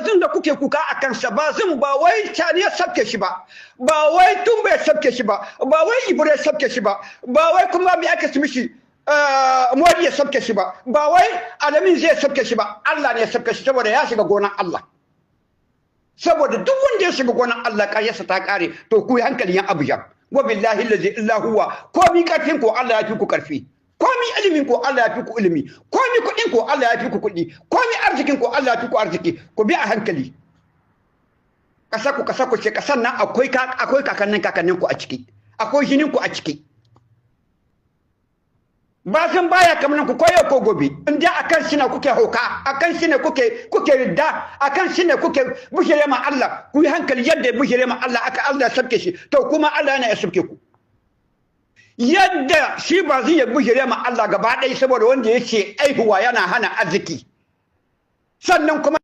bazin da kuke kuka a kansa bazin ba wai tani ya sabke shi ba wai tumba ya sabke shi ba wai ibure ya sabke shi ba wai kuma mai aka simi shi mori ya sabke shi ba wai alamin zai sabke shi ba Allah ne ya sabke shi saboda ya shiga gonan Allah saboda duk wanda ya shiga gonan Allah ƙaryarsa ta ƙare to ku yi hankalin yan abuja wa billahi allazi illa huwa komi karfin ko Allah ya fi ku karfi komi ilimin ko Allah ya fi ku ilimi komi kuɗin ko Allah ya fi ku kuɗi komi arzikin ko Allah ya fi ku arziki ku bi a hankali kasa ku ce kasan nan akwai kakannin ku a ciki akwai jinin ku a ciki ba san baya kamar ku koyo ko gobe in da akan shi ne kuke hauka akan shi ne kuke ridda akan shi ne kuke bushire ma Allah ku yi hankali yadda bushire ma Allah aka Allah sabke shi to kuma Allah yana ya sabke ku yadda shi ba zai bushire ma Allah gaba ɗaya saboda wanda yake aihuwa yana hana arziki sannan kuma